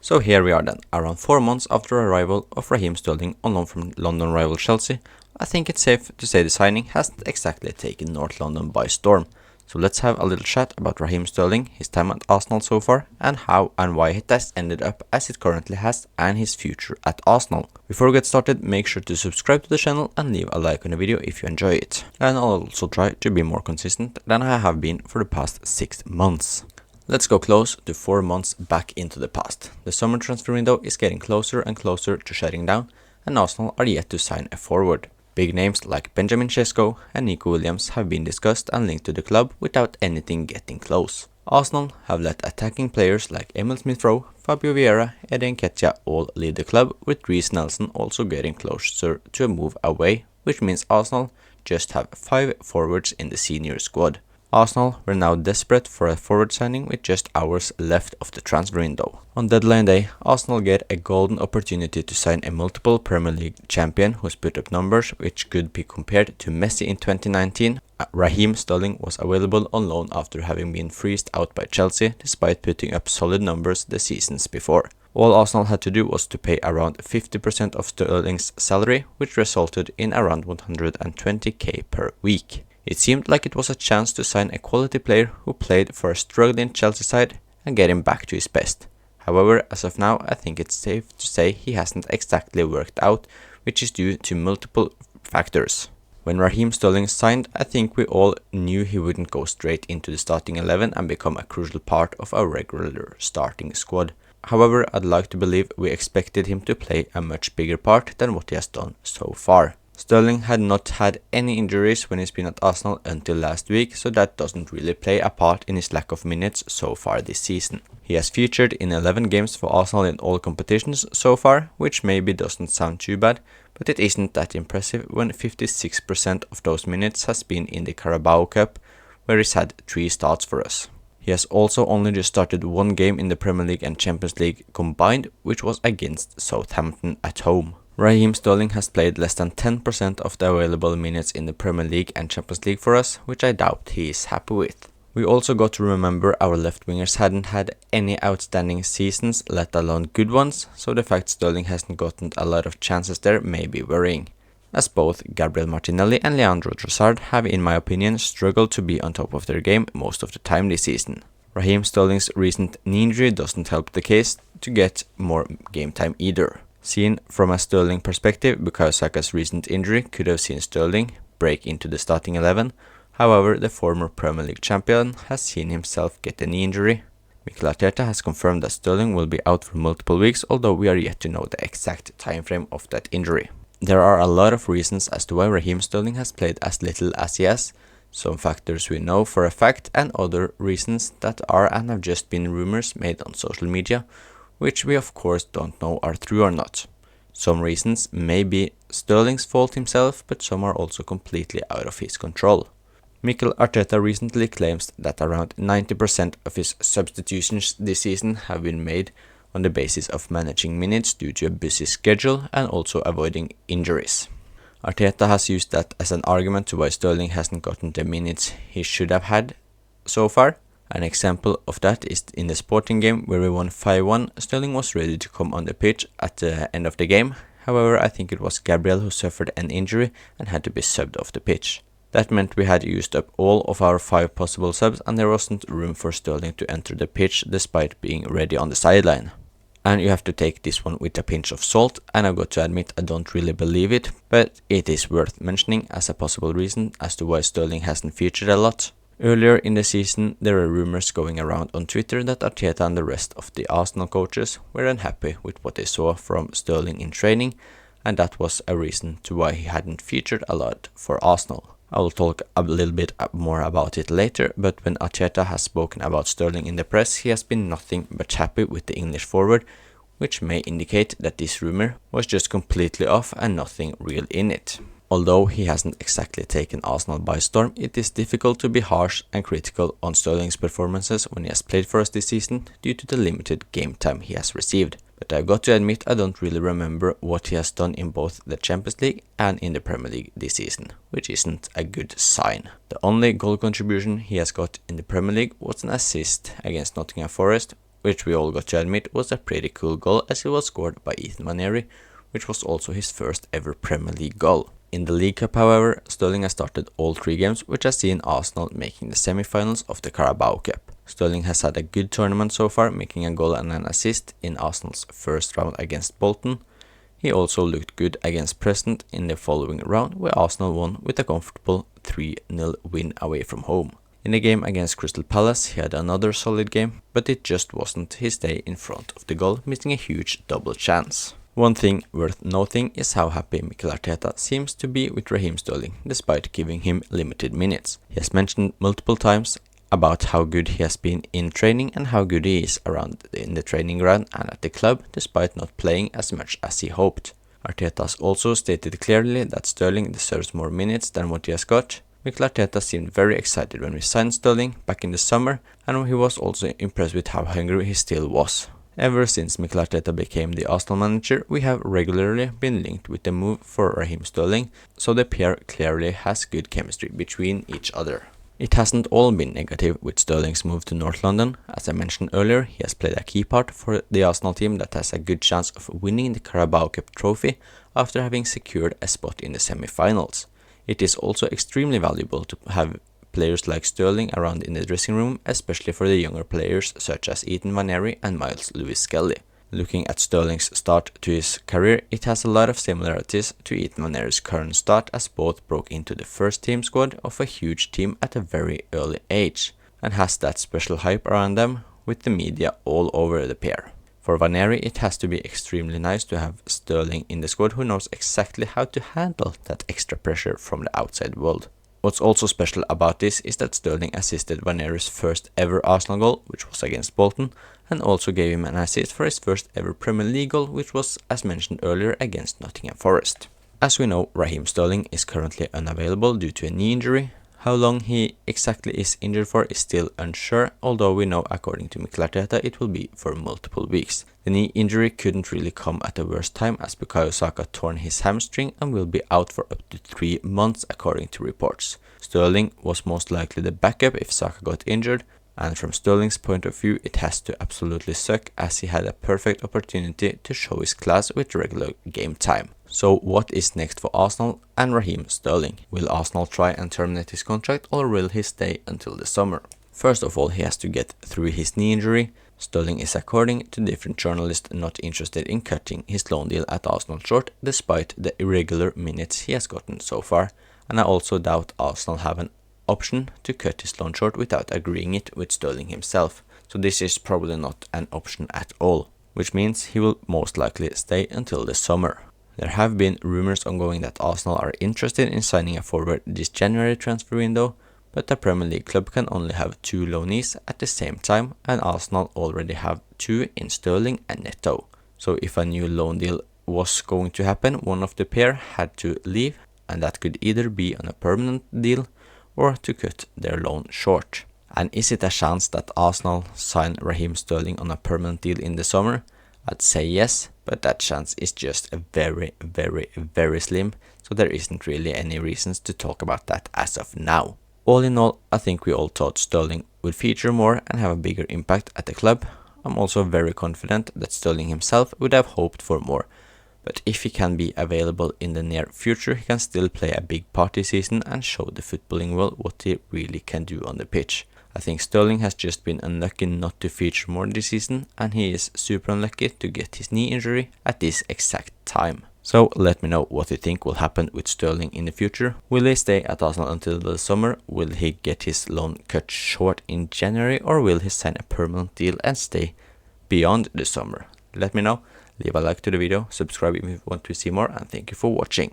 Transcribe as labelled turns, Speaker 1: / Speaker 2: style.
Speaker 1: So here we are then, around 4 months after arrival of Raheem Sterling on loan from London rival Chelsea. I think it's safe to say the signing hasn't exactly taken North London by storm. So let's have a little chat about Raheem Sterling, his time at Arsenal so far, and how and why it has ended up as it currently has, and his future at Arsenal. Before we get started, make sure to subscribe to the channel and leave a like on the video if you enjoy it. And I'll also try to be more consistent than I have been for the past 6 months. Let's go close to 4 months back into the past. The summer transfer window is getting closer and closer to shutting down, and Arsenal are yet to sign a forward. Big names like Benjamin Sesko and Nico Williams have been discussed and linked to the club without anything getting close. Arsenal have let attacking players like Emil Smith-Rowe, Fabio Vieira, Eddie Nketiah all leave the club, with Reece Nelson also getting closer to a move away, which means Arsenal just have 5 forwards in the senior squad. Arsenal were now desperate for a forward signing with just hours left of the transfer window. On deadline day, Arsenal get a golden opportunity to sign a multiple Premier League champion who's put up numbers which could be compared to Messi in 2019. Raheem Sterling was available on loan after having been freezed out by Chelsea despite putting up solid numbers the seasons before. All Arsenal had to do was to pay around 50% of Sterling's salary, which resulted in around 120k per week. It seemed like it was a chance to sign a quality player who played for a struggling Chelsea side and get him back to his best. However, as of now, I think it's safe to say he hasn't exactly worked out, which is due to multiple factors. When Raheem Sterling signed, I think we all knew he wouldn't go straight into the starting 11 and become a crucial part of our regular starting squad. However, I'd like to believe we expected him to play a much bigger part than what he has done so far. Sterling had not had any injuries when he's been at Arsenal until last week, so that doesn't really play a part in his lack of minutes so far this season. He has featured in 11 games for Arsenal in all competitions so far, which maybe doesn't sound too bad, but it isn't that impressive when 56% of those minutes has been in the Carabao Cup, where he's had 3 starts for us. He has also only just started 1 game in the Premier League and Champions League combined, which was against Southampton at home. Raheem Sterling has played less than 10% of the available minutes in the Premier League and Champions League for us, which I doubt he is happy with. We also got to remember our left wingers hadn't had any outstanding seasons, let alone good ones, so the fact Sterling hasn't gotten a lot of chances there may be worrying, as both Gabriel Martinelli and Leandro Trossard have, in my opinion, struggled to be on top of their game most of the time this season. Raheem Sterling's recent knee injury doesn't help the case to get more game time either. Seen from a Sterling perspective, Bukayo Saka's recent injury could have seen Sterling break into the starting 11. However, the former Premier League champion has seen himself get a knee injury. Mikel Arteta has confirmed that Sterling will be out for multiple weeks, although we are yet to know the exact time frame of that injury. There are a lot of reasons as to why Raheem Sterling has played as little as he has. Some factors we know for a fact, and other reasons that are and have just been rumors made on social media, which we of course don't know are true or not. Some reasons may be Sterling's fault himself, but some are also completely out of his control. Mikel Arteta recently claims that around 90% of his substitutions this season have been made on the basis of managing minutes due to a busy schedule and also avoiding injuries. Arteta has used that as an argument to why Sterling hasn't gotten the minutes he should have had so far. An example of that is in the Sporting game where we won 5-1, Sterling was ready to come on the pitch at the end of the game. However, I think it was Gabriel who suffered an injury and had to be subbed off the pitch. That meant we had used up all of our 5 possible subs and there wasn't room for Sterling to enter the pitch despite being ready on the sideline. And you have to take this one with a pinch of salt, and I've got to admit I don't really believe it, but it is worth mentioning as a possible reason as to why Sterling hasn't featured a lot. Earlier in the season, there were rumors going around on Twitter that Arteta and the rest of the Arsenal coaches were unhappy with what they saw from Sterling in training, and that was a reason to why he hadn't featured a lot for Arsenal. I will talk a little bit more about it later, but when Arteta has spoken about Sterling in the press, he has been nothing but happy with the English forward, which may indicate that this rumor was just completely off and nothing real in it. Although he hasn't exactly taken Arsenal by storm, it is difficult to be harsh and critical on Sterling's performances when he has played for us this season due to the limited game time he has received. But I've got to admit I don't really remember what he has done in both the Champions League and in the Premier League this season, which isn't a good sign. The only goal contribution he has got in the Premier League was an assist against Nottingham Forest, which we all got to admit was a pretty cool goal as it was scored by Ethan Vaneri, which was also his first ever Premier League goal. In the League Cup, however, Sterling has started all 3 games, which has seen Arsenal making the semi-finals of the Carabao Cup. Sterling has had a good tournament so far, making a goal and an assist in Arsenal's first round against Bolton. He also looked good against Preston in the following round, where Arsenal won with a comfortable 3-0 win away from home. In the game against Crystal Palace, he had another solid game, but it just wasn't his day in front of the goal, missing a huge double chance. One thing worth noting is how happy Mikel Arteta seems to be with Raheem Sterling, despite giving him limited minutes. He has mentioned multiple times about how good he has been in training and how good he is around in the training ground and at the club, despite not playing as much as he hoped. Arteta has also stated clearly that Sterling deserves more minutes than what he has got. Mikel Arteta seemed very excited when we signed Sterling back in the summer, and he was also impressed with how hungry he still was. Ever since Mikel Arteta became the Arsenal manager, we have regularly been linked with the move for Raheem Sterling, so the pair clearly has good chemistry between each other. It hasn't all been negative with Sterling's move to North London. As I mentioned earlier, he has played a key part for the Arsenal team that has a good chance of winning the Carabao Cup trophy after having secured a spot in the semi-finals. It is also extremely valuable to have players like Sterling around in the dressing room, especially for the younger players such as Ethan Vaneri and Miles Lewis-Skelly. Looking at Sterling's start to his career, it has a lot of similarities to Ethan Vaneri's current start, as both broke into the first team squad of a huge team at a very early age, and has that special hype around them with the media all over the pair. For Vaneri, it has to be extremely nice to have Sterling in the squad who knows exactly how to handle that extra pressure from the outside world. What's also special about this is that Sterling assisted Vaneri's first ever Arsenal goal, which was against Bolton, and also gave him an assist for his first ever Premier League goal, which was, as mentioned earlier, against Nottingham Forest. As we know, Raheem Sterling is currently unavailable due to a knee injury. How long he exactly is injured for is still unsure, although we know according to Mikel Arteta it will be for multiple weeks. The knee injury couldn't really come at the worst time, as Bukayo Saka torn his hamstring and will be out for up to 3 months according to reports. Sterling was most likely the backup if Saka got injured, and from Sterling's point of view it has to absolutely suck, as he had a perfect opportunity to show his class with regular game time. So what is next for Arsenal and Raheem Sterling? Will Arsenal try and terminate his contract, or will he stay until the summer? First of all, he has to get through his knee injury. Sterling is, according to different journalists, not interested in cutting his loan deal at Arsenal short, despite the irregular minutes he has gotten so far, and I also doubt Arsenal have an option to cut his loan short without agreeing it with Sterling himself, so this is probably not an option at all, which means he will most likely stay until the summer. There have been rumors ongoing that Arsenal are interested in signing a forward this January transfer window, but a Premier League club can only have 2 loanees at the same time, and Arsenal already have 2 in Sterling and Neto. So if a new loan deal was going to happen, one of the pair had to leave, and that could either be on a permanent deal or to cut their loan short. And is it a chance that Arsenal sign Raheem Sterling on a permanent deal in the summer? I'd say yes, but that chance is just very, very, very slim, so there isn't really any reasons to talk about that as of now. All in all, I think we all thought Sterling would feature more and have a bigger impact at the club. I'm also very confident that Sterling himself would have hoped for more, but if he can be available in the near future, he can still play a big part this season and show the footballing world what he really can do on the pitch. I think Sterling has just been unlucky not to feature more this season, and he is super unlucky to get his knee injury at this exact time. So let me know what you think will happen with Sterling in the future. Will he stay at Arsenal until the summer? Will he get his loan cut short in January, or will he sign a permanent deal and stay beyond the summer? Let me know. Leave a like to the video, subscribe if you want to see more, and thank you for watching.